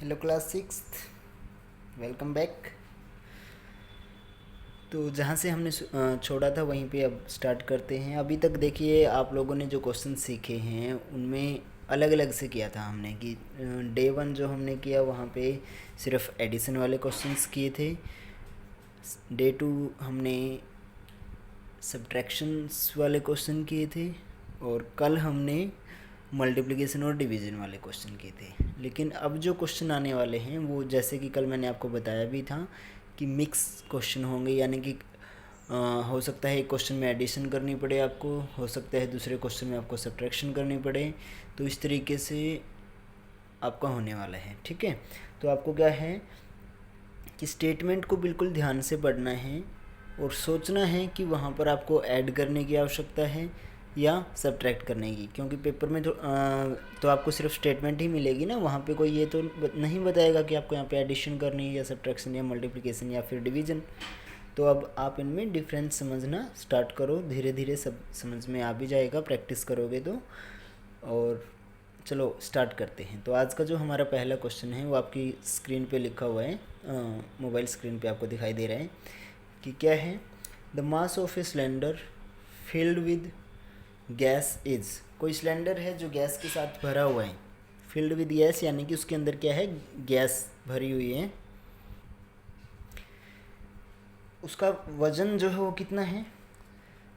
Hello class sixth, welcome back. तो जहाँ से हमने छोड़ा था वहीं पे अब स्टार्ट करते हैं। अभी तक देखिए आप लोगों ने जो क्वेश्चन सीखे हैं उनमें अलग अलग से किया था हमने कि डे वन जो हमने किया वहाँ पे सिर्फ एडिशन वाले क्वेश्चंस किए थे। डे टू हमने सब्ट्रैक्शंस वाले क्वेश्चन किए थे और कल हमने मल्टीप्लिकेशन और डिवीज़न वाले क्वेश्चन किए थे। लेकिन अब जो क्वेश्चन आने वाले हैं वो जैसे कि कल मैंने आपको बताया भी था कि मिक्स क्वेश्चन होंगे, यानी कि हो सकता है एक क्वेश्चन में एडिशन करनी पड़े आपको, हो सकता है दूसरे क्वेश्चन में आपको सब्ट्रैक्शन करनी पड़े। तो इस तरीके से आपका होने वाला है, ठीक है। तो आपको क्या है कि स्टेटमेंट को बिल्कुल ध्यान से पढ़ना है और सोचना है कि वहाँ पर आपको ऐड करने की आवश्यकता है या सब्ट्रैक्ट करने की, क्योंकि पेपर में तो आपको सिर्फ स्टेटमेंट ही मिलेगी ना, वहाँ पे कोई ये तो नहीं बताएगा कि आपको यहाँ पे एडिशन करनी है या सब्ट्रैक्शन या मल्टीप्लिकेशन या फिर डिवीज़न। तो अब आप इनमें डिफरेंस समझना स्टार्ट करो, धीरे धीरे सब समझ में आ भी जाएगा प्रैक्टिस करोगे तो। और चलो स्टार्ट करते हैं। तो आज का जो हमारा पहला क्वेश्चन है वो आपकी स्क्रीन पे लिखा हुआ है, मोबाइल स्क्रीन पे आपको दिखाई दे रहा है कि क्या है। The mass of a cylinder filled with gas is. कोई सिलेंडर है जो गैस के साथ भरा हुआ है, फिल्ड विद गैस यानी कि उसके अंदर क्या है, गैस भरी हुई है। उसका वज़न जो है वो कितना है,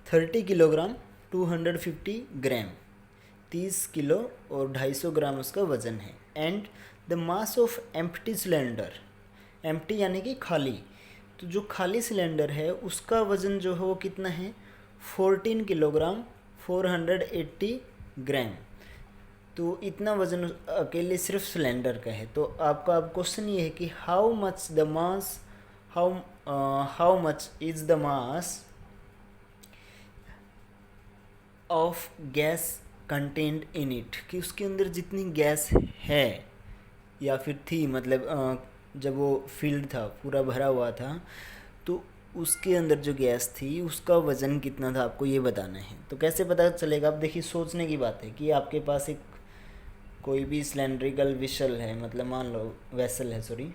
30 किलोग्राम 250 ग्राम, 30 किलो और 250 ग्राम उसका वज़न है। And the mass of empty cylinder, empty यानी कि खाली, तो जो खाली सिलेंडर है उसका वज़न जो है वो कितना है, 14 किलोग्राम 480 ग्राम। तो इतना वज़न अकेले सिर्फ सिलेंडर का है। तो आपका अब क्वेश्चन ये है कि how much the mass, how much is the mass of gas content in it, कि उसके अंदर जितनी गैस है या फिर थी, मतलब जब वो फील्ड था पूरा भरा हुआ था तो उसके अंदर जो गैस थी उसका वज़न कितना था, आपको ये बताना है। तो कैसे पता चलेगा, आप देखिए सोचने की बात है कि आपके पास एक कोई भी सिलेंड्रिकल विशल है, मतलब मान लो वेसल है, सॉरी,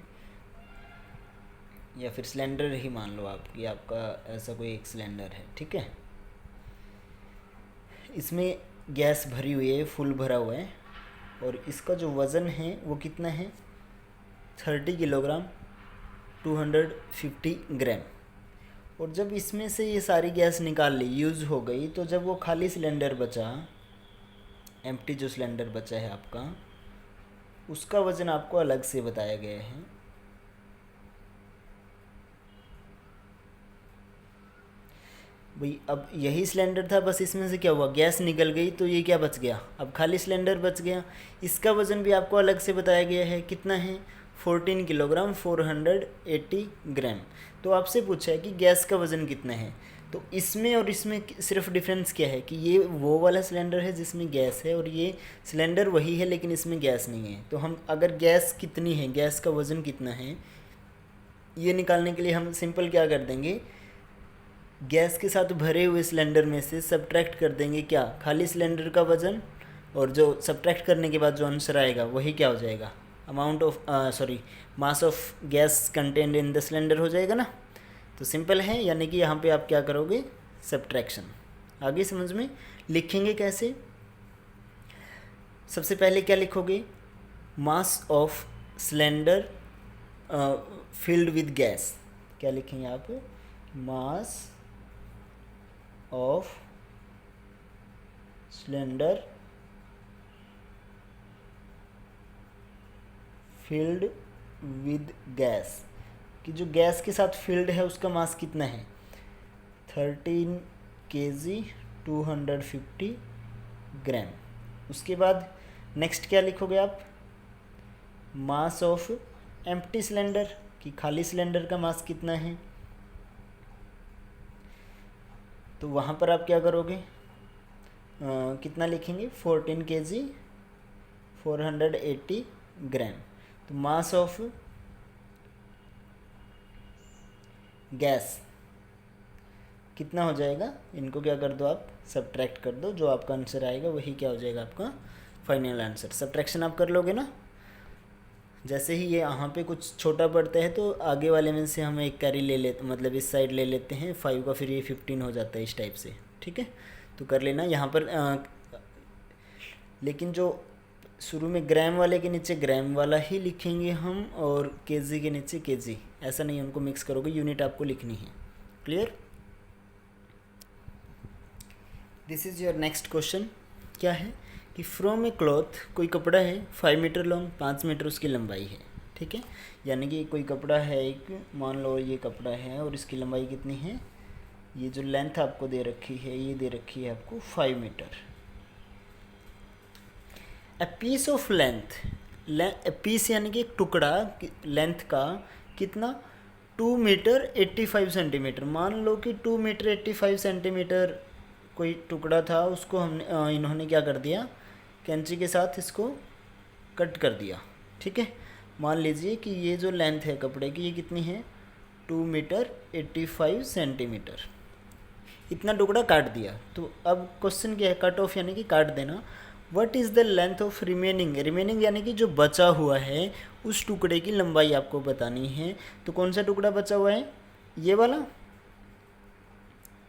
या फिर सिलेंडर ही मान लो आप कि आपका ऐसा कोई एक सिलेंडर है, ठीक है। इसमें गैस भरी हुई है, फुल भरा हुआ है, और इसका जो वज़न है वो कितना है, 30 किलोग्राम 250 ग्राम। और जब इसमें से ये सारी गैस निकाल ली, यूज़ हो गई, तो जब वो खाली सिलेंडर बचा, एम्प्टी जो सिलेंडर बचा है आपका, उसका वज़न आपको अलग से बताया गया है। भाई अब यही सिलेंडर था, बस इसमें से क्या हुआ, गैस निकल गई, तो ये क्या बच गया, अब खाली सिलेंडर बच गया। इसका वज़न भी आपको अलग से बताया गया है, कितना है, 14 किलोग्राम 480 ग्राम। तो आपसे पूछा है कि गैस का वज़न कितना है। तो इसमें और इसमें सिर्फ डिफरेंस क्या है कि ये वो वाला सिलेंडर है जिसमें गैस है, और ये सिलेंडर वही है लेकिन इसमें गैस नहीं है। तो हम अगर गैस कितनी है, गैस का वज़न कितना है, ये निकालने के लिए हम सिंपल क्या कर देंगे, गैस के साथ भरे हुए सिलेंडर में से सब्ट्रैक्ट कर देंगे क्या, खाली सिलेंडर का वज़न, और जो सब्ट्रैक्ट करने के बाद जो आंसर आएगा वही क्या हो जाएगा, amount of sorry mass of gas content in the cylinder हो जाएगा ना। तो सिंपल है, यानी कि यहाँ पे आप क्या करोगे, सब्ट्रैक्शन। आगे समझ में, लिखेंगे कैसे, सबसे पहले क्या लिखोगे, mass of cylinder filled with gas, क्या लिखेंगे आप, mass of cylinder filled with gas, कि जो गैस के साथ फिल्ड है उसका मास कितना है, 13 kg 250 ग्राम। उसके बाद नेक्स्ट क्या लिखोगे आप, मास ऑफ एम्प्टी सिलेंडर, कि खाली सिलेंडर का मास कितना है। तो वहाँ पर आप क्या करोगे, कितना लिखेंगे, 14 kg 480 ग्राम। तो मास ऑफ गैस कितना हो जाएगा, इनको क्या कर दो आप, सब्ट्रैक्ट कर दो, जो आपका आंसर आएगा वही क्या हो जाएगा आपका फाइनल आंसर। सब्ट्रैक्शन आप कर लोगे ना, जैसे ही ये यहाँ पे कुछ छोटा पड़ता है तो आगे वाले में से हम एक कैरी ले लेते, मतलब इस साइड ले लेते हैं 5 का, फिर ये 15 हो जाता है इस टाइप से। ठीक है, तो कर लेना यहाँ पर लेकिन जो शुरू में ग्राम वाले के नीचे ग्राम वाला ही लिखेंगे हम, और केजी के नीचे केजी, ऐसा नहीं, उनको मिक्स करोगे, यूनिट आपको लिखनी है। Clear? This is your next question. क्या है कि फ्रॉम ए क्लॉथ, कोई कपड़ा है 5 मीटर लॉन्ग, 5 मीटर उसकी लंबाई है। ठीक है, यानी कि कोई कपड़ा है एक, मान लो ये कपड़ा है और इसकी लंबाई कितनी है, ये जो लेंथ आपको दे रखी है, ये दे रखी है आपको 5 metre. A piece of length, piece यानी कि एक टुकड़ा लेंथ का कितना, 2 मीटर 85 सेंटीमीटर। मान लो कि 2 मीटर 85 सेंटीमीटर कोई टुकड़ा था, उसको हमने इन्होंने क्या कर दिया, कैंची के साथ इसको कट कर दिया। ठीक है, मान लीजिए कि ये जो लेंथ है कपड़े की, ये कितनी है, 2 मीटर 85 सेंटीमीटर। इतना टुकड़ा काट दिया। तो अब क्वेश्चन क्या है, कट ऑफ यानी कि काट देना। What is the length of remaining, remaining यानी कि जो बचा हुआ है उस टुकड़े की लंबाई आपको बतानी है। तो कौन सा टुकड़ा बचा हुआ है, ये वाला,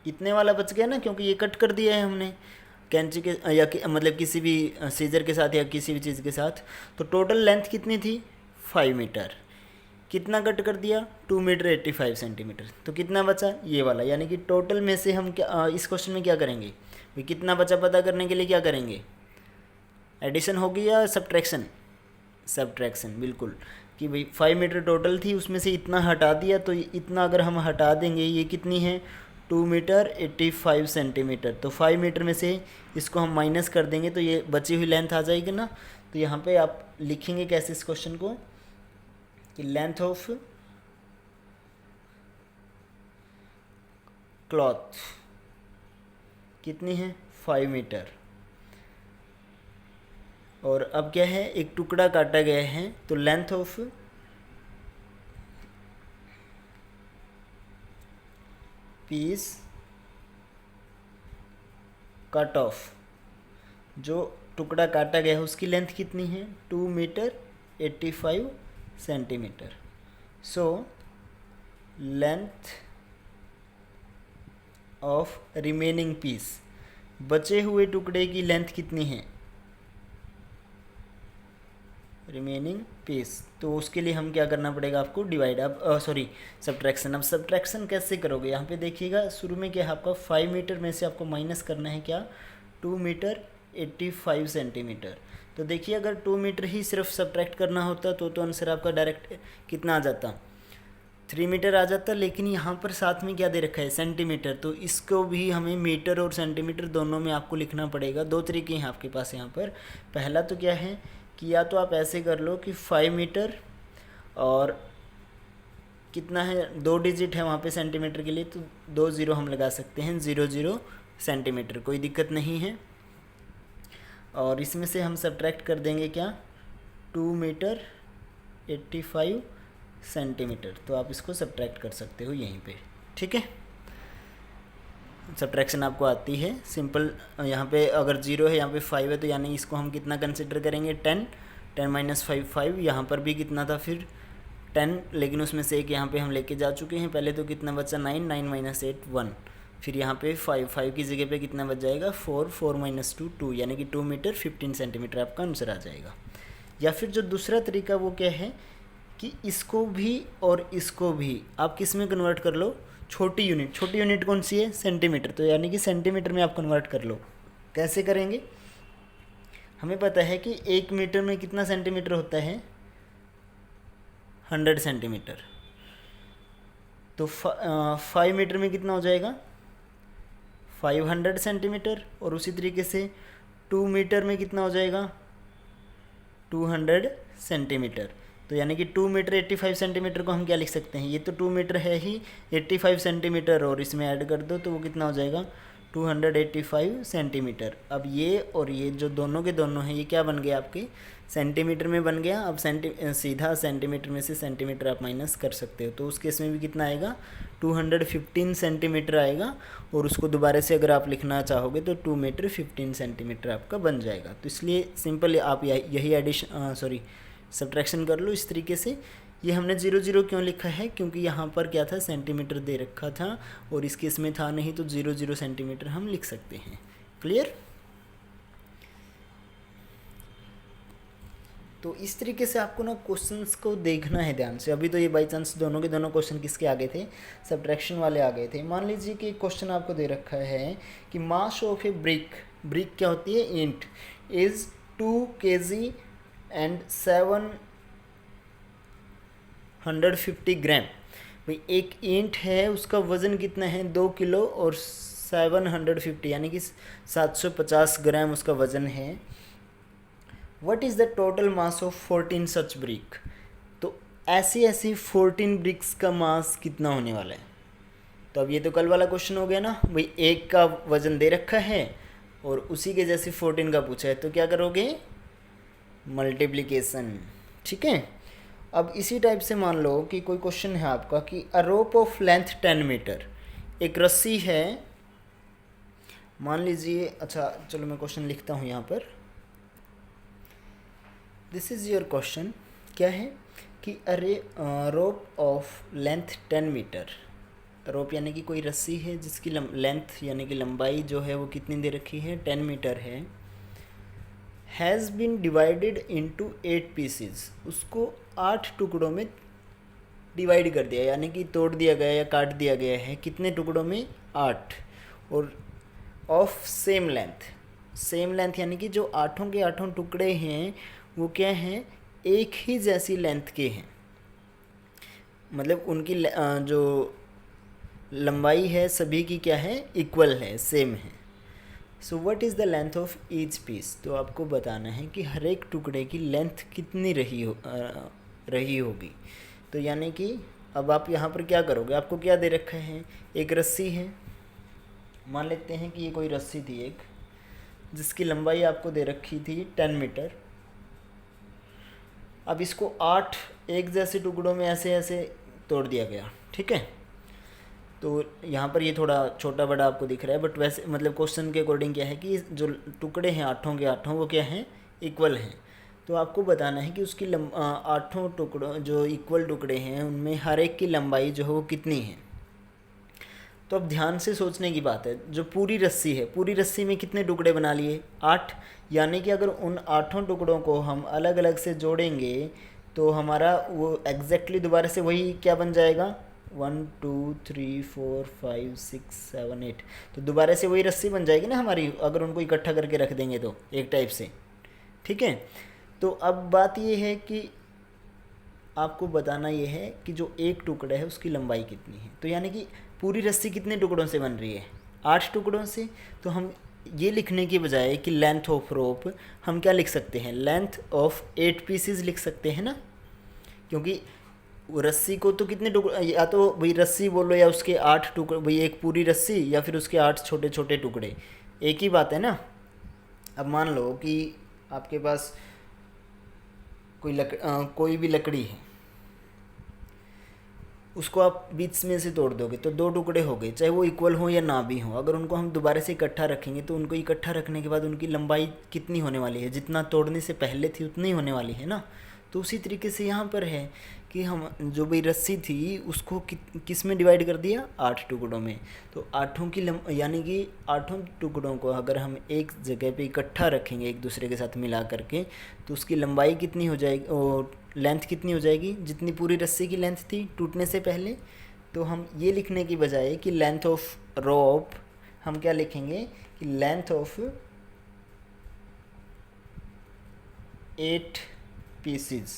इतने वाला बच गया ना, क्योंकि ये कट कर दिया है हमने कैंची के या मतलब किसी भी सीजर के साथ या किसी भी चीज़ के साथ। तो टोटल लेंथ कितनी थी, 5 मीटर, कितना कट कर दिया, 2 मीटर 85 सेंटीमीटर। तो कितना बचा, ये वाला। यानी कि टोटल में से हम क्या इस क्वेश्चन में क्या करेंगे भाई, कितना बचा पता करने के लिए क्या करेंगे, एडिशन होगी या सब्ट्रैक्शन, सब्ट्रैक्शन बिल्कुल, कि भाई 5 मीटर टोटल थी, उसमें से इतना हटा दिया, तो इतना अगर हम हटा देंगे, ये कितनी है, 2 मीटर 85 सेंटीमीटर। तो 5 मीटर में से इसको हम माइनस कर देंगे तो ये बची हुई लेंथ आ जाएगी ना। तो यहाँ पे आप लिखेंगे कैसे इस क्वेश्चन को, कि लेंथ ऑफ क्लॉथ कितनी है, 5 मीटर। और अब क्या है, एक टुकड़ा काटा गया है, तो length of peace cut off, जो टुकड़ा काटा गया है उसकी लेंथ कितनी है, 2 metre 85 centimetre. So length of remaining piece, बचे हुए टुकड़े की लेंथ कितनी है, रिमेनिंग पीस। तो उसके लिए हम क्या करना पड़ेगा आपको, डिवाइड, अब सॉरी सब्ट्रैक्शन। अब सब्ट्रैक्शन कैसे करोगे, यहाँ पे देखिएगा शुरू में क्या है आपका, 5 मीटर में से आपको माइनस करना है क्या, 2 मीटर 85 सेंटीमीटर। तो देखिए अगर 2 मीटर ही सिर्फ सब्ट्रैक्ट करना होता तो आंसर आपका डायरेक्ट कितना आ जाता, 3 मीटर आ जाता। लेकिन यहाँ पर साथ में क्या दे रखा है, सेंटीमीटर, तो इसको भी हमें मीटर और सेंटीमीटर दोनों में आपको लिखना पड़ेगा। 2 तरीके हैं आपके पास यहाँ पर। पहला तो क्या है कि या तो आप ऐसे कर लो कि 5 मीटर और कितना है, 2 डिजिट है वहाँ पे सेंटीमीटर के लिए, तो 2 ज़ीरो हम लगा सकते हैं, 0 सेंटीमीटर, कोई दिक्कत नहीं है। और इसमें से हम सब्ट्रैक्ट कर देंगे क्या, 2 मीटर 85 सेंटीमीटर। तो आप इसको सब्ट्रैक्ट कर सकते हो यहीं पे। ठीक है, सब्ट्रैक्शन आपको आती है सिंपल। यहाँ पे अगर 0 है, यहाँ पे 5 है, तो यानी इसको हम कितना कंसिडर करेंगे, 10, 10 माइनस 5 5। यहाँ पर भी कितना था फिर 10, लेकिन उसमें से एक यहाँ पे हम लेके जा चुके हैं पहले। तो कितना बचा, 9, 9 माइनस 8 1। फिर यहाँ पे 5, 5 की जगह पे कितना बच जाएगा, 4, 4 माइनस 2 2, यानी कि 2 मीटर 15 सेंटीमीटर आपका आंसर आ जाएगा। या फिर जो दूसरा तरीका वो क्या है कि इसको भी और इसको भी आप किस में कन्वर्ट कर लो, छोटी यूनिट। छोटी यूनिट कौन सी है, सेंटीमीटर। तो यानी कि सेंटीमीटर में आप कन्वर्ट कर लो। कैसे करेंगे, हमें पता है कि 1 मीटर में कितना सेंटीमीटर होता है, 100 सेंटीमीटर। तो 5 मीटर में कितना हो जाएगा, 500 सेंटीमीटर। और उसी तरीके से 2 मीटर में कितना हो जाएगा, 200 सेंटीमीटर। तो यानी कि 2 मीटर 85 सेंटीमीटर को हम क्या लिख सकते हैं, ये तो 2 मीटर है ही, 85 सेंटीमीटर और इसमें ऐड कर दो तो वो कितना हो जाएगा, 285 सेंटीमीटर। अब ये और ये जो दोनों के दोनों हैं, ये क्या बन गया आपके, सेंटीमीटर में बन गया। अब सीधा सेंटीमीटर में से सेंटीमीटर आप माइनस कर सकते हो। तो उस केस में भी कितना आएगा, 215 सेंटीमीटर आएगा। और उसको दोबारा से अगर आप लिखना चाहोगे तो 2 मीटर 15 सेंटीमीटर आपका बन जाएगा। तो इसलिए सिंपल आप यही एडिशन सब्ट्रैक्शन कर लो इस तरीके से। ये हमने 0 0 क्यों लिखा है, क्योंकि यहाँ पर क्या था, सेंटीमीटर दे रखा था और इस केस में था नहीं, तो 0 0 सेंटीमीटर हम लिख सकते हैं। क्लियर। तो इस तरीके से आपको ना क्वेश्चंस को देखना है ध्यान से। अभी तो ये बाई चांस दोनों के दोनों क्वेश्चन किसके आ गए थे, सब्ट्रैक्शन वाले आ गए थे। मान लीजिए कि क्वेश्चन आपको दे रखा है कि mass of A brick, brick क्या होती है, ईंट, इज 2 kg एंड 750 ग्राम। भाई एक ईंट है, उसका वज़न कितना है, 2 किलो और 750 यानी कि 750 ग्राम उसका वज़न है। What is the total mass of 14 such brick. तो ऐसी 14 ब्रिक्स का मास कितना होने वाला है। तो अब ये तो कल वाला क्वेश्चन हो गया ना, भाई एक का वज़न दे रखा है और उसी के जैसे 14 का पूछा है, तो क्या करोगे, मल्टीप्लिकेशन। ठीक है। अब इसी टाइप से मान लो कि कोई क्वेश्चन है आपका कि अ रोप ऑफ लेंथ 10 मीटर, एक रस्सी है, मान लीजिए, अच्छा चलो मैं क्वेश्चन लिखता हूँ यहाँ पर। दिस इज़ योर क्वेश्चन, क्या है कि अरे रोप ऑफ लेंथ 10 मीटर, रोप यानी कि कोई रस्सी है जिसकी लेंथ यानी कि लंबाई जो है वो कितनी दे रखी है, 10 मीटर है, has been divided into 8 pieces, उसको 8 टुकड़ों में डिवाइड कर दिया, यानी कि तोड़ दिया गया या काट दिया गया है, कितने टुकड़ों में, 8, और of same length, same length यानी कि जो आठों के आठों टुकड़े हैं वो क्या हैं, एक ही जैसी लेंथ के हैं, मतलब उनकी जो लंबाई है सभी की क्या है, इक्वल है, सेम है। So what is the length of each piece. तो आपको बताना है कि हर एक टुकड़े की लेंथ कितनी रही होगी। तो यानी कि अब आप यहाँ पर क्या करोगे, आपको क्या दे रखा है, एक रस्सी है, मान लेते हैं कि ये कोई रस्सी थी एक, जिसकी लंबाई आपको दे रखी थी 10 मीटर। अब इसको 8 एक जैसे टुकड़ों में ऐसे ऐसे तोड़ दिया गया। ठीक है। तो यहाँ पर ये थोड़ा छोटा बड़ा आपको दिख रहा है, बट वैसे मतलब क्वेश्चन के अकॉर्डिंग क्या है कि जो टुकड़े हैं आठों के आठों वो क्या हैं, इक्वल हैं। तो आपको बताना है कि उसकी आठों टुकड़ों जो इक्वल टुकड़े हैं उनमें हर एक की लंबाई जो है वो कितनी है। तो अब ध्यान से सोचने की बात है, जो पूरी रस्सी है, पूरी रस्सी में कितने टुकड़े बना लिए, 8, यानी कि अगर उन आठों टुकड़ों को हम अलग अलग से जोड़ेंगे तो हमारा वो एग्जैक्टली दोबारा से वही क्या बन जाएगा, 1 2 3 4 5 6 7 8, तो दोबारा से वही रस्सी बन जाएगी ना हमारी, अगर उनको इकट्ठा करके रख देंगे तो एक टाइप से। ठीक है। तो अब बात ये है कि आपको बताना ये है कि जो एक टुकड़ा है उसकी लंबाई कितनी है। तो यानी कि पूरी रस्सी कितने टुकड़ों से बन रही है, 8 टुकड़ों से। तो हम ये लिखने के बजाय कि लेंथ ऑफ रोप, हम क्या लिख सकते हैं, लेंथ ऑफ 8 पीसेस लिख सकते हैं ना, क्योंकि रस्सी को तो कितने टुकड़े, या तो भाई रस्सी बोलो या उसके 8 टुकड़े, भाई एक पूरी रस्सी या फिर उसके 8 छोटे छोटे टुकड़े, एक ही बात है ना। अब मान लो कि आपके पास कोई भी लकड़ी है, उसको आप बीच में से तोड़ दोगे तो 2 टुकड़े हो गए, चाहे वो इक्वल हो या ना भी हो। अगर उनको हम दोबारा से इकट्ठा रखेंगे तो उनको इकट्ठा रखने के बाद उनकी लंबाई कितनी होने वाली है, जितना तोड़ने से पहले थी उतनी होने वाली है ना। तो उसी तरीके से यहाँ पर है कि हम जो भी रस्सी थी उसको किस में डिवाइड कर दिया, 8 टुकड़ों में। तो आठों की यानी कि 8 टुकड़ों को अगर हम एक जगह पे इकट्ठा रखेंगे एक दूसरे के साथ मिला करके, तो उसकी लंबाई कितनी हो जाएगी और लेंथ कितनी हो जाएगी, जितनी पूरी रस्सी की लेंथ थी टूटने से पहले। तो हम ये लिखने की बजाय कि लेंथ ऑफ रोप, हम क्या लिखेंगे कि length of 8 PCs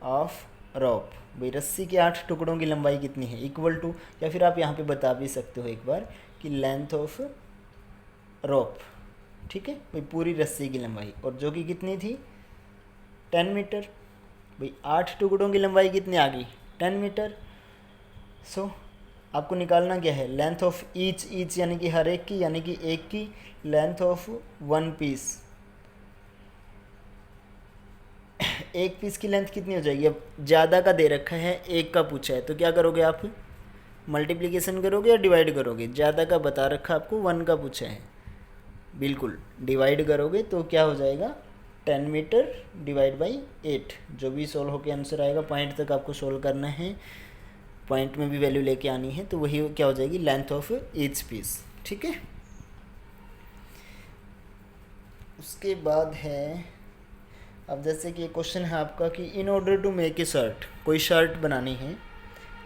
of rope, भाई रस्सी के 8 टुकड़ों की लंबाई कितनी है, इक्वल टू, या फिर आप यहाँ पे बता भी सकते हो एक बार कि लेंथ ऑफ रोप। ठीक है, भाई पूरी रस्सी की लंबाई, और जो कि कितनी थी, 10 मीटर। भाई 8 टुकड़ों की लंबाई कितनी आ गई, 10 मीटर। सो आपको निकालना क्या है, लेंथ ऑफ ईच यानी कि हर एक की, यानी कि एक की लेंथ ऑफ 1 पीस, एक पीस की लेंथ कितनी हो जाएगी। अब ज़्यादा का दे रखा है, एक का पूछा है, तो क्या करोगे आप, मल्टीप्लिकेशन करोगे या डिवाइड करोगे। ज़्यादा का बता रखा आपको, 1 का पूछा है, बिल्कुल डिवाइड करोगे तो क्या हो जाएगा, 10 मीटर डिवाइड बाई 8, जो भी सोल्व होकर आंसर आएगा, पॉइंट तक आपको सोल्व करना है, पॉइंट में भी वैल्यू लेके आनी है, तो वही क्या हो जाएगी, लेंथ ऑफ ईच पीस। ठीक है। उसके बाद है, अब जैसे कि क्वेश्चन है आपका कि in order to make a shirt, कोई शर्ट बनानी है,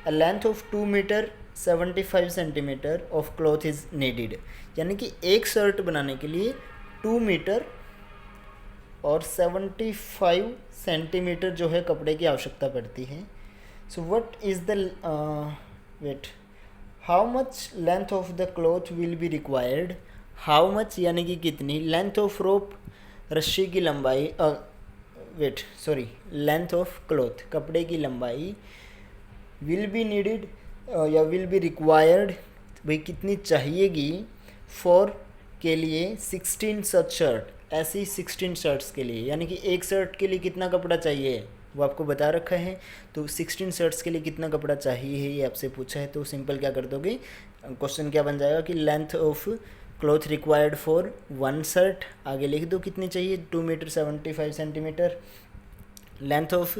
a length of 2 metre 75 centimetre of cloth is needed, यानी कि एक शर्ट बनाने के लिए 2 मीटर और 75 सेंटीमीटर जो है कपड़े की आवश्यकता पड़ती है। So what is the weight, how much length of the cloth will be required, how much यानी कि कितनी, लेंथ ऑफ रोप रस्सी की लंबाई, लेंथ ऑफ क्लॉथ कपड़े की लंबाई, विल बी नीडेड या विल बी रिक्वायर्ड, भाई कितनी चाहिएगी, फॉर के लिए 16 सच शर्ट, ऐसी 16 शर्ट्स के लिए, यानी कि एक शर्ट के लिए कितना कपड़ा चाहिए वो आपको बता रखा है। तो 16 शर्ट्स के लिए कितना कपड़ा चाहिए है ये आपसे पूछा है, तो सिंपल क्या कर दोगे, क्वेश्चन क्या बन जाएगा कि length of cloth required for 1 shirt, आगे लिख दो कितनी चाहिए, 2 metre 75 centimetre, length of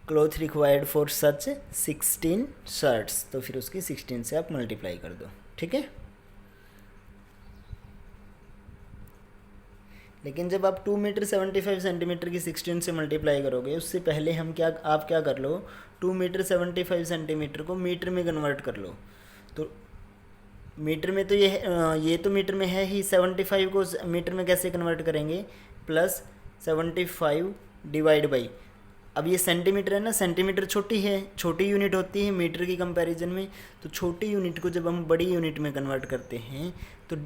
cloth required for such 16 shirts, तो फिर उसकी 16 से आप मल्टीप्लाई कर दो। ठीक है। लेकिन जब आप 2 मीटर 75 सेंटीमीटर की 16 से मल्टीप्लाई करोगे, उससे पहले आप क्या कर लो, 2 मीटर 75 सेंटीमीटर को मीटर में कन्वर्ट कर लो। तो मीटर में तो ये तो मीटर में है ही, 75 को मीटर में कैसे कन्वर्ट करेंगे, प्लस 75 डिवाइड बाई, अब ये सेंटीमीटर है ना, सेंटीमीटर छोटी यूनिट होती है मीटर की कंपैरिजन में, तो छोटी यूनिट को जब हम बड़ी यूनिट में कन्वर्ट करते हैं तो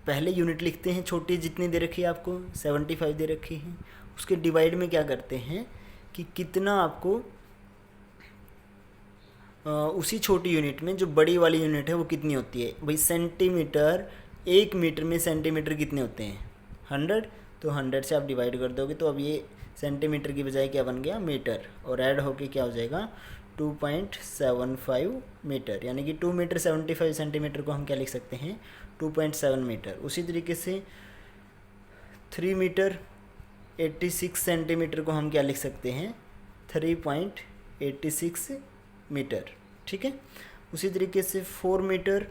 पहले यूनिट लिखते हैं छोटी, जितनी दे रखी है आपको 75 दे रखी है, उसके डिवाइड में क्या करते हैं कि कितना आपको उसी छोटी यूनिट में जो बड़ी वाली यूनिट है वो कितनी होती है, भाई सेंटीमीटर, 1 मीटर में सेंटीमीटर कितने होते हैं 100, तो 100 से आप डिवाइड कर दोगे, तो अब ये सेंटीमीटर की बजाय क्या बन गया मीटर, और ऐड होके क्या हो जाएगा 2.75 मीटर, यानी कि 2 मीटर 75 सेंटीमीटर को हम क्या लिख सकते हैं 2.7 मीटर। उसी तरीके से 3 मीटर 86 सेंटीमीटर को हम क्या लिख सकते हैं 3.86 मीटर। ठीक है। उसी तरीके से 4 मीटर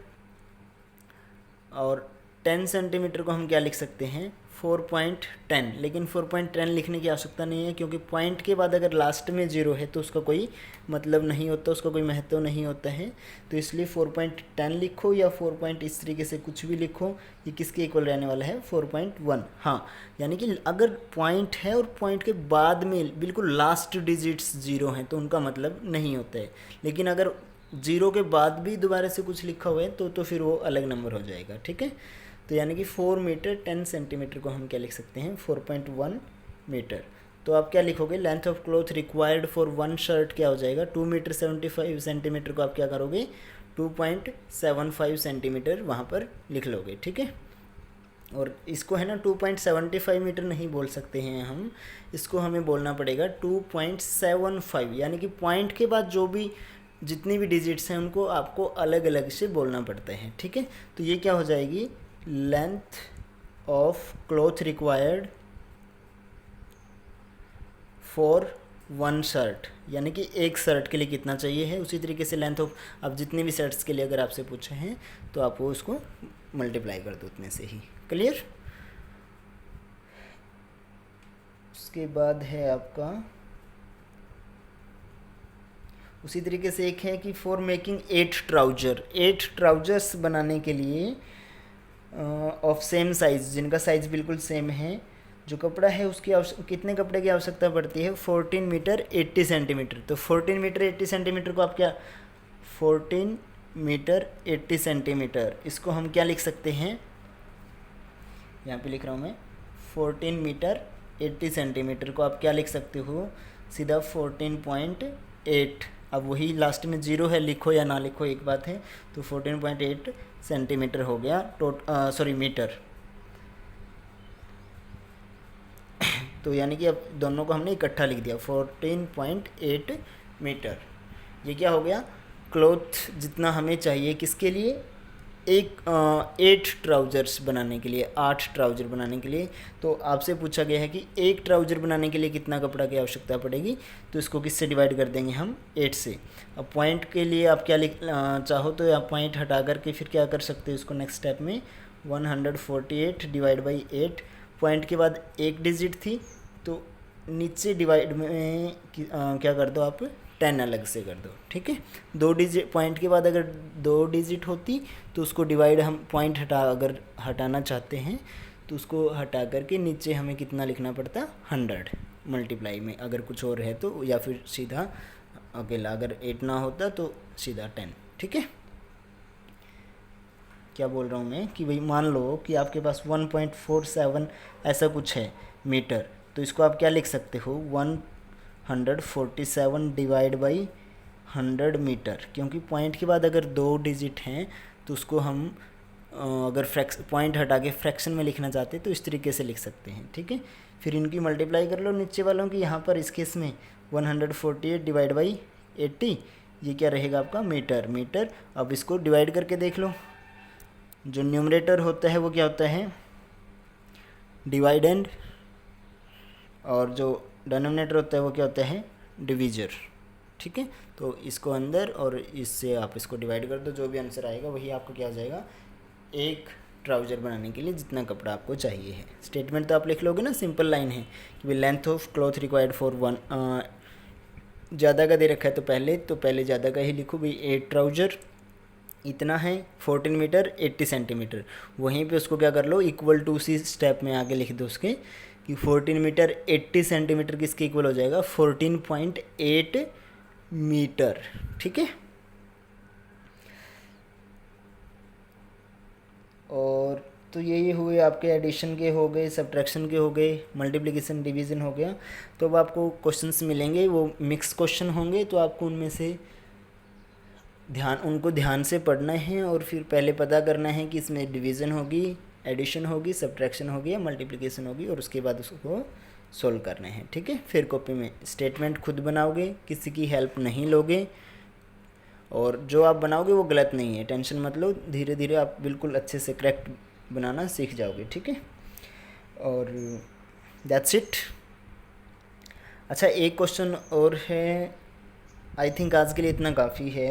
और 10 सेंटीमीटर को हम क्या लिख सकते हैं 4.10, लेकिन 4.10 लिखने की आवश्यकता नहीं है, क्योंकि पॉइंट के बाद अगर लास्ट में 0 है तो उसका कोई मतलब नहीं होता, उसका कोई महत्व नहीं होता है, तो इसलिए 4.10 लिखो या 4 इस तरीके से कुछ भी लिखो, ये किसके इक्वल रहने वाला है 4.1। हाँ, यानी कि अगर पॉइंट है और पॉइंट के बाद में बिल्कुल लास्ट डिजिट्स 0 हैं तो उनका मतलब नहीं होता है, लेकिन अगर 0 के बाद भी दोबारा से कुछ लिखा हुआ है तो फिर वो अलग नंबर हो जाएगा। ठीक है। तो यानी कि 4 मीटर 10 सेंटीमीटर को हम क्या लिख सकते हैं 4.1 मीटर। तो आप क्या लिखोगे, length of cloth required for 1 shirt क्या हो जाएगा, 2 मीटर 75 सेंटीमीटर को आप क्या करोगे 2.75 सेंटीमीटर वहाँ पर लिख लोगे। ठीक है। और इसको है ना 2.75 मीटर नहीं बोल सकते हैं हम, इसको हमें बोलना पड़ेगा 2.75, यानी कि पॉइंट के बाद जो भी जितनी भी डिजिट्स हैं उनको आपको अलग अलग से बोलना पड़ता है। ठीक है। तो ये क्या हो जाएगी, length of cloth required for 1 shirt, यानी कि एक शर्ट के लिए कितना चाहिए है। उसी तरीके से लेंथ ऑफ, अब जितने भी शर्ट्स के लिए अगर आपसे पूछे हैं तो आप वो उसको मल्टीप्लाई कर दो उतने से ही। क्लियर। उसके बाद है आपका उसी तरीके से एक है कि फॉर मेकिंग 8 ट्राउजर्स बनाने के लिए ऑफ सेम साइज़, जिनका साइज़ बिल्कुल सेम है, जो कपड़ा है उसकी कितने कपड़े की आवश्यकता पड़ती है 14 मीटर 80 सेंटीमीटर। तो 14 मीटर 80 सेंटीमीटर को आप क्या 14 मीटर 80 सेंटीमीटर, इसको हम क्या लिख सकते हैं, यहाँ पे लिख रहा हूँ मैं 14 मीटर 80 सेंटीमीटर को आप क्या लिख सकते हो सीधा 14.8। अब वही लास्ट में 0 है, लिखो या ना लिखो एक बात है, तो 14.8 सेंटीमीटर हो गया मीटर। तो यानी कि अब दोनों को हमने इकट्ठा लिख दिया 14.8 मीटर। ये क्या हो गया, क्लॉथ जितना हमें चाहिए किसके लिए 8 ट्राउजर्स बनाने के लिए, 8 ट्राउजर बनाने के लिए, तो आपसे पूछा गया है कि एक ट्राउजर बनाने के लिए कितना कपड़ा की आवश्यकता पड़ेगी, तो इसको किससे डिवाइड कर देंगे हम, 8 से। अब पॉइंट के लिए आप क्या लिख चाहो तो आप पॉइंट हटा करके फिर क्या कर सकते हो इसको नेक्स्ट स्टेप में, 148 डिवाइड बाई 8, पॉइंट के बाद एक डिजिट थी तो नीचे डिवाइड में क्या कर दो आप, 10 अलग से कर दो, ठीक है। 2 डिजिट पॉइंट के बाद अगर 2 डिजिट होती तो उसको डिवाइड हम पॉइंट अगर हटाना चाहते हैं तो उसको हटा करके नीचे हमें कितना लिखना पड़ता, 100 मल्टीप्लाई में, अगर कुछ और है तो, या फिर सीधा अकेला, अगर 8 ना होता तो सीधा 10, ठीक है। क्या बोल रहा हूँ मैं कि भाई मान लो कि आपके पास 1.47 ऐसा कुछ है मीटर, तो इसको आप क्या लिख सकते हो, 147 डिवाइड बाई 100 मीटर, क्योंकि पॉइंट के बाद अगर 2 डिजिट हैं तो उसको हम अगर पॉइंट हटा के फ्रैक्शन में लिखना चाहते हैं तो इस तरीके से लिख सकते हैं, ठीक है। फिर इनकी मल्टीप्लाई कर लो नीचे वालों की, यहाँ पर इस केस में 148 डिवाइड बाई 80, ये क्या रहेगा आपका, मीटर। अब इसको डिवाइड करके देख लो, जो न्यूमरेटर होता है वो क्या होता है, डिवाइडेंड, और जो डिनोमिनेटर होता है वो क्या होता है, डिवीजर, ठीक है। तो इसको अंदर और इससे आप इसको डिवाइड कर दो, जो भी आंसर आएगा वही आपको क्या हो जाएगा, एक ट्राउज़र बनाने के लिए जितना कपड़ा आपको चाहिए है। स्टेटमेंट तो आप लिख लोगे ना, सिंपल लाइन है कि length of cloth required for 1, ज़्यादा का दे रखा है तो पहले ज़्यादा का ही लिखो भाई, 8 ट्राउज़र इतना है, 14 मीटर 80 सेंटीमीटर, वहीं पे उसको क्या कर लो, इक्वल टू सी स्टेप में आगे लिख दो उसके कि 14 मीटर 80 सेंटीमीटर किसके इक्वल हो जाएगा, 14.8 मीटर, ठीक है। और तो ये हुए आपके एडिशन के हो गए, सब्ट्रैक्शन के हो गए, मल्टीप्लिकेशन डिवीज़न हो गया। तो अब आपको क्वेश्चंस मिलेंगे, वो मिक्स क्वेश्चन होंगे, तो आपको उनमें से उनको ध्यान से पढ़ना है और फिर पहले पता करना है कि इसमें डिवीज़न होगी, एडिशन होगी, सब्ट्रैक्शन होगी या मल्टीप्लिकेशन होगी, और उसके बाद उसको सोल्व करना है, ठीक है। फिर कॉपी में स्टेटमेंट खुद बनाओगे, किसी की हेल्प नहीं लोगे, और जो आप बनाओगे वो गलत नहीं है, टेंशन मत लो, धीरे धीरे आप बिल्कुल अच्छे से करेक्ट बनाना सीख जाओगे, ठीक है। और दैट्स इट। अच्छा, एक क्वेश्चन और है, आई थिंक आज के लिए इतना काफ़ी है।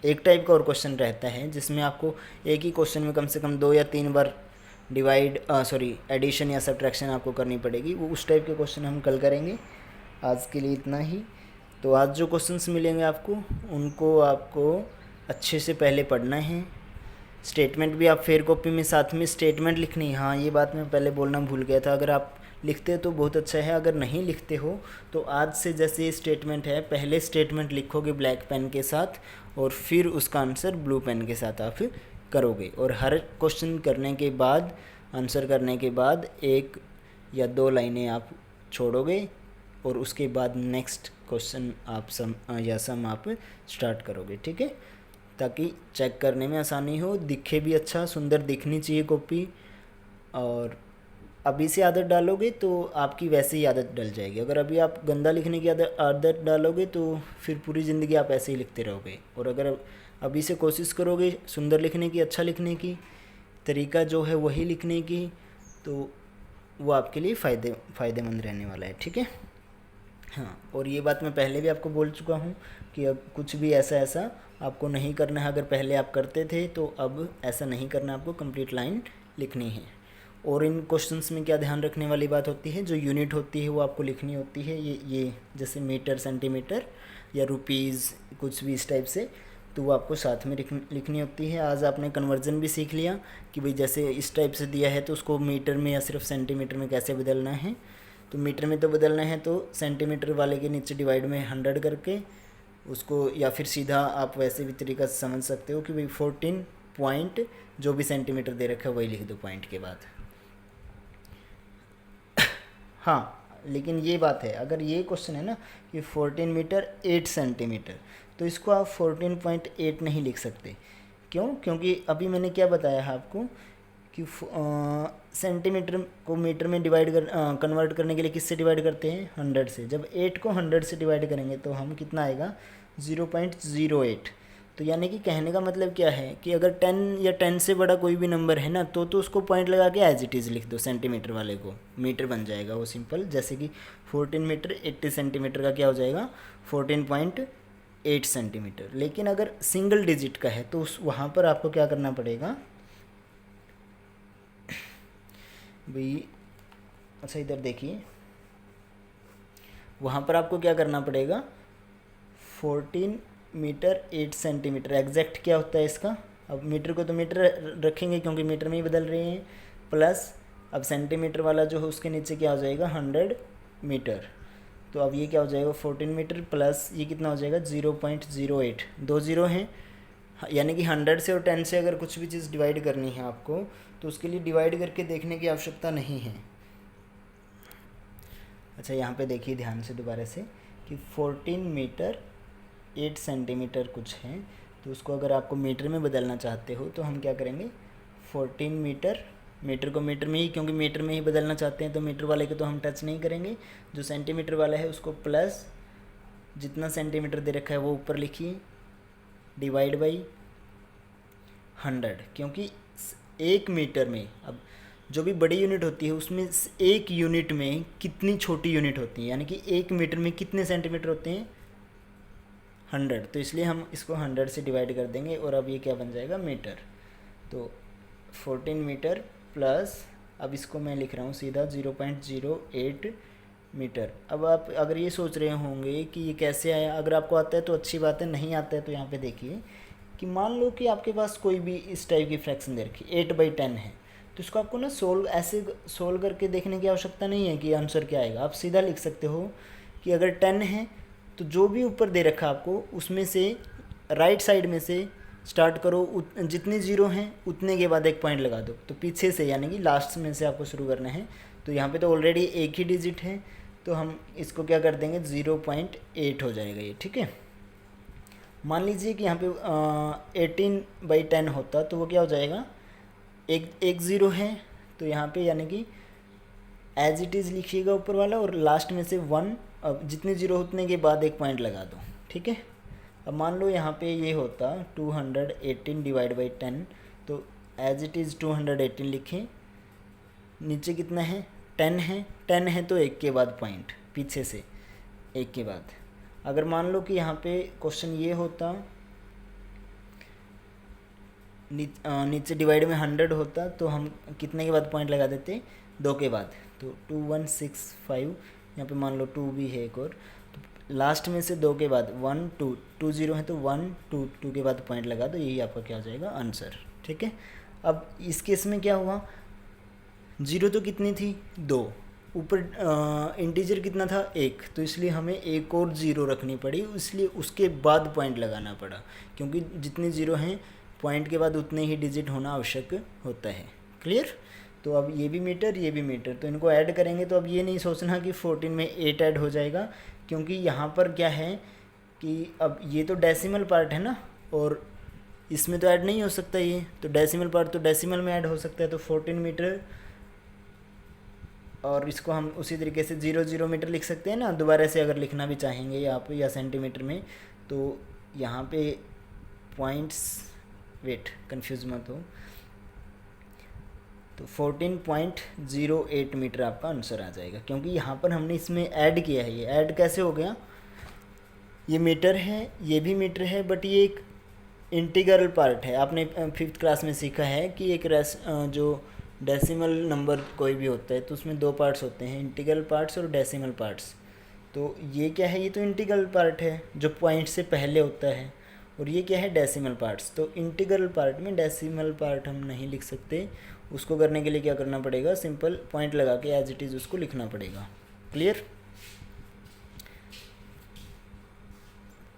एक टाइप का और क्वेश्चन रहता है जिसमें आपको एक ही क्वेश्चन में कम से कम 2 या 3 बार एडिशन या सब्ट्रैक्शन आपको करनी पड़ेगी, वो उस टाइप के क्वेश्चन हम कल करेंगे। आज के लिए इतना ही। तो आज जो क्वेश्चंस मिलेंगे आपको, उनको आपको अच्छे से पहले पढ़ना है। स्टेटमेंट भी आप फेयर कॉपी में साथ में स्टेटमेंट लिखनी है। हाँ, ये बात मैं पहले बोलना भूल गया था, अगर आप लिखते हो तो बहुत अच्छा है, अगर नहीं लिखते हो तो आज से जैसे ये स्टेटमेंट है, पहले स्टेटमेंट लिखोगे ब्लैक पेन के साथ और फिर उसका आंसर ब्लू पेन के साथ आप करोगे, और हर क्वेश्चन करने के बाद, आंसर करने के बाद 1 या 2 लाइनें आप छोड़ोगे और उसके बाद नेक्स्ट क्वेश्चन आप सम आप स्टार्ट करोगे, ठीक है, ताकि चेक करने में आसानी हो, दिखे भी अच्छा, सुंदर दिखनी चाहिए कॉपी। और अभी से आदत डालोगे तो आपकी वैसे ही आदत डल जाएगी। अगर अभी आप गंदा लिखने की आदत डालोगे तो फिर पूरी ज़िंदगी आप ऐसे ही लिखते रहोगे। और अगर अभी से कोशिश करोगे सुंदर लिखने की, अच्छा लिखने की, तरीका जो है वही लिखने की, तो वो आपके लिए फ़ायदेमंद रहने वाला है, ठीक है। हाँ, और ये बात मैं पहले भी आपको बोल चुका हूँ कि अब कुछ भी ऐसा आपको नहीं करना है। अगर पहले आप करते थे तो अब ऐसा नहीं करना, आपको कंप्लीट लाइन लिखनी है। और इन क्वेश्चंस में क्या ध्यान रखने वाली बात होती है, जो यूनिट होती है वो आपको लिखनी होती है, ये जैसे मीटर, सेंटीमीटर या रुपीज़, कुछ भी इस टाइप से, तो वो आपको साथ में लिखनी होती है। आज आपने कन्वर्जन भी सीख लिया कि भाई जैसे इस टाइप से दिया है तो उसको मीटर में या सिर्फ सेंटीमीटर में कैसे बदलना है। तो मीटर में तो बदलना है तो सेंटीमीटर वाले के नीचे डिवाइड में 100 करके उसको, या फिर सीधा आप वैसे भी तरीका से समझ सकते हो कि भाई 14 पॉइंट जो भी सेंटीमीटर दे रखा है वही लिख दो पॉइंट के बाद। हाँ, लेकिन ये बात है, अगर ये क्वेश्चन है ना कि 14 मीटर 8 सेंटीमीटर, तो इसको आप 14.8 नहीं लिख सकते। क्यों? क्योंकि अभी मैंने क्या बताया है आपको कि सेंटीमीटर को मीटर में कन्वर्ट करने के लिए किससे डिवाइड करते हैं, 100 से। जब 8 को 100 से डिवाइड करेंगे तो हम कितना आएगा, 0.08। तो यानी कि कहने का मतलब क्या है कि अगर 10 या 10 से बड़ा कोई भी नंबर है ना, तो उसको पॉइंट लगा के एज इट इज़ लिख दो, सेंटीमीटर वाले को मीटर बन जाएगा वो सिंपल। जैसे कि 14 मीटर 80 सेंटीमीटर का क्या हो जाएगा, 14.8 सेंटीमीटर। लेकिन अगर सिंगल डिजिट का है तो उस वहाँ पर आपको क्या करना पड़ेगा भाई, अच्छा इधर देखिए, वहाँ पर आपको क्या करना पड़ेगा, 14 मीटर 8 सेंटीमीटर एग्जैक्ट क्या होता है इसका। अब मीटर को तो मीटर रखेंगे क्योंकि मीटर में ही बदल रहे हैं, प्लस अब सेंटीमीटर वाला जो है उसके नीचे क्या हो जाएगा 100 मीटर। तो अब ये क्या हो जाएगा 14 मीटर प्लस ये कितना हो जाएगा 0.08, 2 जीरो हैं, यानी कि 100 से और 10 से अगर कुछ भी चीज़ डिवाइड करनी है आपको तो उसके लिए डिवाइड करके देखने की आवश्यकता नहीं है। अच्छा यहाँ पे देखिए ध्यान से दोबारा से कि 14 मीटर 8 सेंटीमीटर कुछ है, तो उसको अगर आपको मीटर में बदलना चाहते हो तो हम क्या करेंगे 14 मीटर, मीटर को मीटर में ही, क्योंकि मीटर में ही बदलना चाहते हैं तो मीटर वाले को तो हम टच नहीं करेंगे, जो सेंटीमीटर वाला है उसको प्लस जितना सेंटीमीटर दे रखा है वो ऊपर लिखिए डिवाइड बाई 100, क्योंकि एक मीटर में अब जो भी बड़ी यूनिट होती है उसमें एक यूनिट में कितनी छोटी यूनिट होती है, यानी कि एक मीटर में कितने सेंटीमीटर होते हैं 100, तो इसलिए हम इसको 100 से डिवाइड कर देंगे और अब ये क्या बन जाएगा मीटर। तो 14 मीटर प्लस अब इसको मैं लिख रहा हूँ सीधा 0.08 मीटर। अब आप अगर ये सोच रहे होंगे कि ये कैसे आया, अगर आपको आता है तो अच्छी बात है, नहीं आता है तो यहाँ पे देखिए कि मान लो कि आपके पास कोई भी इस टाइप की फ्रैक्शन दे रखी 8/10 है, तो इसको आपको ना ऐसे सोल्व करके देखने की आवश्यकता नहीं है कि आंसर क्या आएगा। आप सीधा लिख सकते हो कि अगर 10 है तो जो भी ऊपर दे रखा आपको उसमें से राइट साइड में से स्टार्ट करो, जितने जीरो हैं उतने के बाद एक पॉइंट लगा दो, तो पीछे से यानी कि लास्ट में से आपको शुरू करना है। तो यहाँ पे तो ऑलरेडी एक ही डिजिट है तो हम इसको क्या कर देंगे 0.8 हो जाएगा ये, ठीक है। मान लीजिए कि यहाँ पे 18/10 होता तो वो क्या हो जाएगा, एक ज़ीरो है तो यहाँ पे यानी कि एज इट इज़ लिखिएगा ऊपर वाला और लास्ट में से 1, अब जितने ज़ीरो उतने के बाद एक पॉइंट लगा दो, ठीक है। अब मान लो यहाँ पे ये होता 218 डिवाइड बाई 10, तो एज इट इज़ 218 लिखें, नीचे कितना है 10 है, 10 है तो एक के बाद पॉइंट पीछे से एक के बाद। अगर मान लो कि यहाँ पे क्वेश्चन ये होता नीचे डिवाइड में 100 होता तो हम कितने के बाद पॉइंट लगा देते 2 के बाद, तो 2165, यहाँ पे मान लो 2 भी है एक और, तो लास्ट में से 2 के बाद 1 2 2 0 है तो 1 2 2 के बाद पॉइंट लगा दो, यही आपका क्या हो जाएगा आंसर, ठीक है। अब इस केस में क्या हुआ, जीरो तो कितनी थी 2, ऊपर इंटीजर कितना था 1, तो इसलिए हमें एक और ज़ीरो रखनी पड़ी, इसलिए उसके बाद पॉइंट लगाना पड़ा, क्योंकि जितने ज़ीरो हैं पॉइंट के बाद उतने ही डिजिट होना आवश्यक होता है। क्लियर। तो अब ये भी मीटर ये भी मीटर, तो इनको ऐड करेंगे तो अब ये नहीं सोचना कि 14 में 8 ऐड हो जाएगा, क्योंकि यहाँ पर क्या है कि अब ये तो डेसिमल पार्ट है ना, और इसमें तो ऐड नहीं हो सकता ये, तो डेसिमल पार्ट तो डेसिमल में ऐड हो सकता है, तो 14 मीटर, और इसको हम उसी तरीके से 0 मीटर लिख सकते हैं ना, दोबारा से अगर लिखना भी चाहेंगे आप या सेंटीमीटर में, तो यहाँ पे पॉइंट्स, वेट कंफ्यूज मत हो, तो 14.08 मीटर आपका आंसर आ जाएगा, क्योंकि यहाँ पर हमने इसमें ऐड किया है। ये ऐड कैसे हो गया, ये मीटर है ये भी मीटर है, बट ये एक इंटीग्रल पार्ट है। आपने 5th क्लास में सीखा है कि एक जो डेसिमल नंबर कोई भी होता है तो उसमें 2 पार्ट्स होते हैं, इंटीग्रल पार्ट्स और डेसिमल पार्ट्स। तो ये क्या है, ये तो इंटीग्रल पार्ट है जो पॉइंट से पहले होता है, और ये क्या है डेसिमल पार्ट्स। तो इंटीग्रल पार्ट में डेसिमल पार्ट हम नहीं लिख सकते, उसको करने के लिए क्या करना पड़ेगा, सिंपल पॉइंट लगा के एज इट इज़ उसको लिखना पड़ेगा। क्लियर।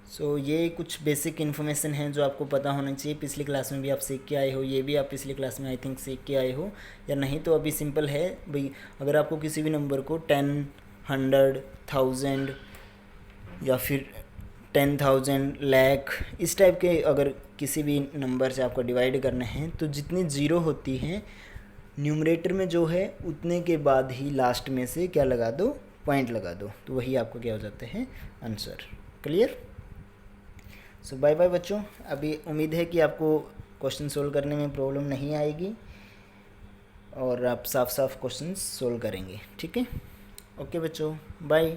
सो ये कुछ बेसिक इन्फॉर्मेशन है जो आपको पता होना चाहिए। पिछली क्लास में भी आप सीख के आए हो, ये भी आप पिछली क्लास में आई थिंक सीख के आए हो, या नहीं तो अभी सिंपल है भाई, अगर आपको किसी भी नंबर को 10, 100, 1000 या फिर 10,000, लाख, इस टाइप के अगर किसी भी नंबर से आपको डिवाइड करना है तो जितनी ज़ीरो होती हैं न्यूमरेटर में जो है उतने के बाद ही लास्ट में से क्या लगा दो, पॉइंट लगा दो, तो वही आपको क्या हो जाते हैं आंसर। क्लियर। सो बाय बाय बच्चों। अभी उम्मीद है कि आपको क्वेश्चन सोल्व करने में प्रॉब्लम नहीं आएगी और आप साफ साफ क्वेश्चन सोल्व करेंगे। ठीक है, ओके बच्चों, बाय।